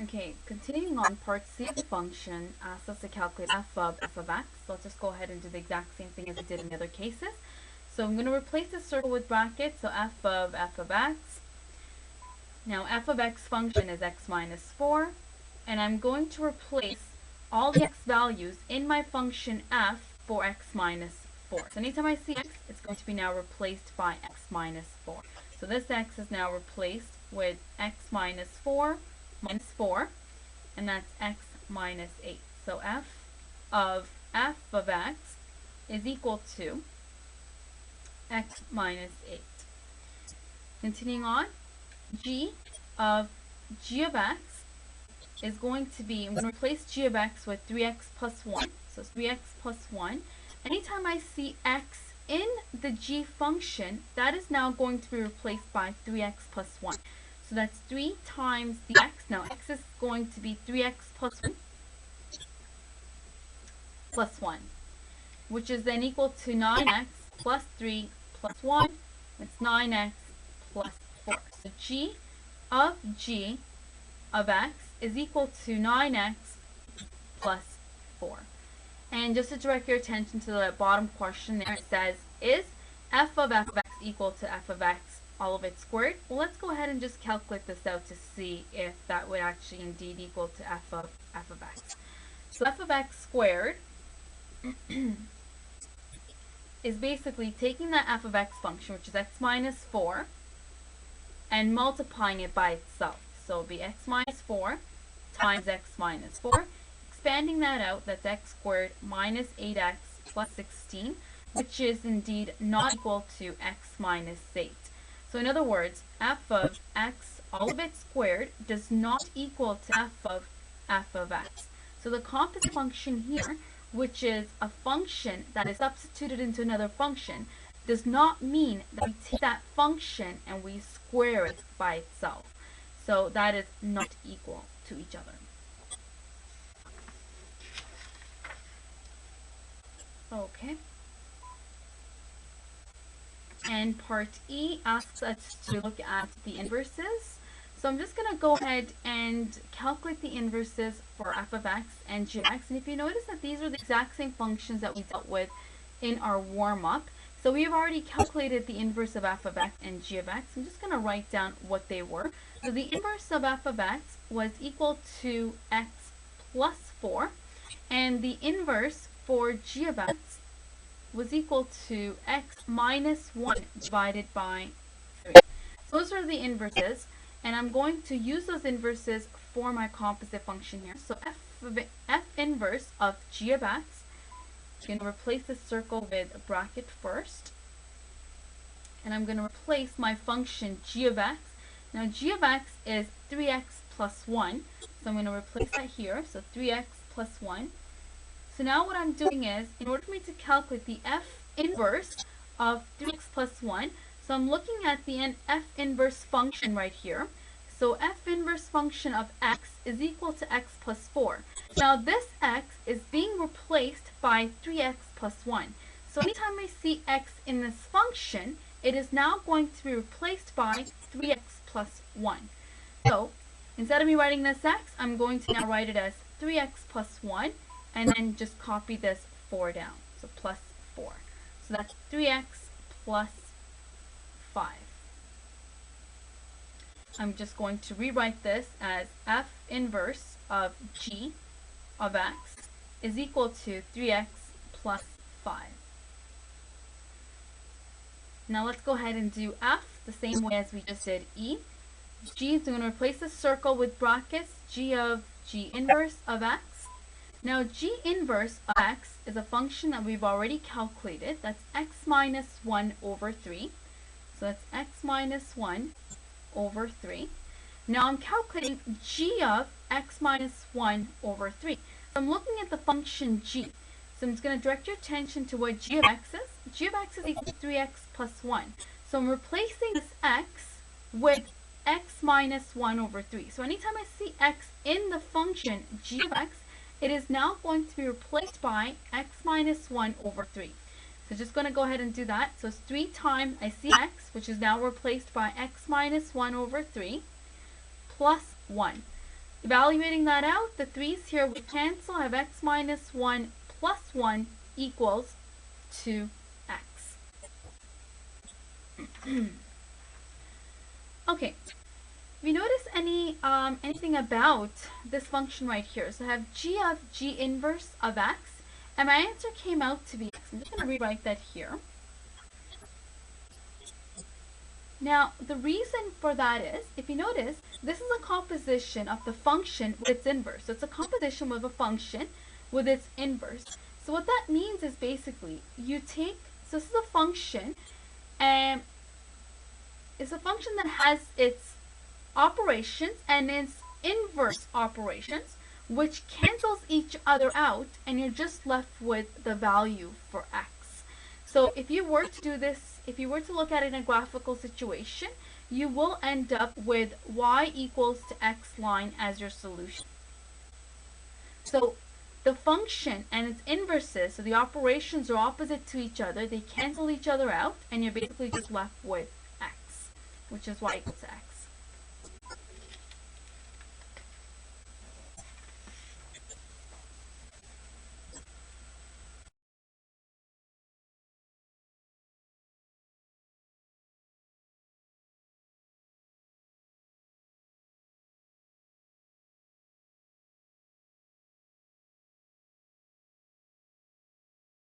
Okay, continuing on, part C of the function asks us to calculate f of x. So let's just go ahead and do the exact same thing as we did in the other cases. So I'm going to replace the circle with brackets, so f of x. Now f of x function is x minus 4, and I'm going to replace all the x values in my function f for x minus 4. So anytime I see x, it's going to be now replaced by x minus 4. So this x is now replaced with x minus 4, and that's x minus 8. So f of x is equal to x minus 8. Continuing on, g of x is going to be, I'm going to replace g of x with 3x plus 1. So 3x plus 1. Anytime I see x in the g function, that is now going to be replaced by 3x plus 1. So that's 3 times the x. Now x is going to be 3x plus 1, which is then equal to 9x plus 3 plus 1. It's 9x plus 4. So g of x is equal to 9x plus 4. And just to direct your attention to the bottom question there, it says, is f of x equal to f of x all of it squared? Well, let's go ahead and just calculate this out to see if that would actually indeed equal to f of x. So f of x squared is basically taking that f of x function, which is x minus 4, and multiplying it by itself. So it'll be x minus 4 times x minus 4. Expanding that out, that's x squared minus 8x plus 16, which is indeed not equal to x minus 8. So in other words, f of x, all of it squared, does not equal to f of x. So the composite function here, which is a function that is substituted into another function, does not mean that we take that function and we square it by itself. So that is not equal to each other. Okay. And part E asks us to look at the inverses. So I'm just going to go ahead and calculate the inverses for f of x and g of x. And if you notice that these are the exact same functions that we dealt with in our warm-up. So we have already calculated the inverse of f of x and g of x. I'm just going to write down what they were. So the inverse of f of x was equal to x plus 4. And the inverse for g of x was equal to x minus 1 divided by 3. So those are the inverses, and I'm going to use those inverses for my composite function here. So f inverse of g of x, I'm going to replace the circle with a bracket first, and I'm going to replace my function g of x. Now g of x is 3x plus 1, so I'm going to replace that here, so 3x plus 1. So now what I'm doing is, in order for me to calculate the f inverse of 3x plus 1, so I'm looking at the f inverse function right here. So f inverse function of x is equal to x plus 4. Now this x is being replaced by 3x plus 1. So anytime I see x in this function, it is now going to be replaced by 3x plus 1. So instead of me writing this x, I'm going to now write it as 3x plus 1. And then just copy this 4 down, so plus 4. So that's 3x plus 5. I'm just going to rewrite this as f inverse of g of x is equal to 3x plus 5. Now let's go ahead and do f the same way as we just did e. G is going to replace the circle with brackets, g inverse of x. Now g inverse of x is a function that we've already calculated. That's x minus 1 over 3. So that's x minus 1 over 3. Now I'm calculating g of x minus 1 over 3. So I'm looking at the function g. So I'm just going to direct your attention to what g of x is. G of x is equal to 3x plus 1. So I'm replacing this x with x minus 1 over 3. So anytime I see x in the function g of x, it is now going to be replaced by x minus 1 over 3. So just going to go ahead and do that. So it's 3 times, I see x, which is now replaced by x minus 1 over 3, plus 1. Evaluating that out, the 3's here would cancel. I have x minus 1 plus 1 equals 2x. Okay, if you notice anything about this function right here, so I have g of g inverse of x, and my answer came out to be x. I'm just going to rewrite that here. Now, the reason for that is, if you notice, this is a composition of the function with its inverse. So it's a composition of a function with its inverse. So what that means is basically, you take, so this is a function, and it's a function that has its operations and its inverse operations, which cancels each other out, and you're just left with the value for x. So if you were to do this, if you were to look at it in a graphical situation, you will end up with y equals to x line as your solution. So the function and its inverses, so the operations are opposite to each other, they cancel each other out, and you're basically just left with x, which is y equals to x.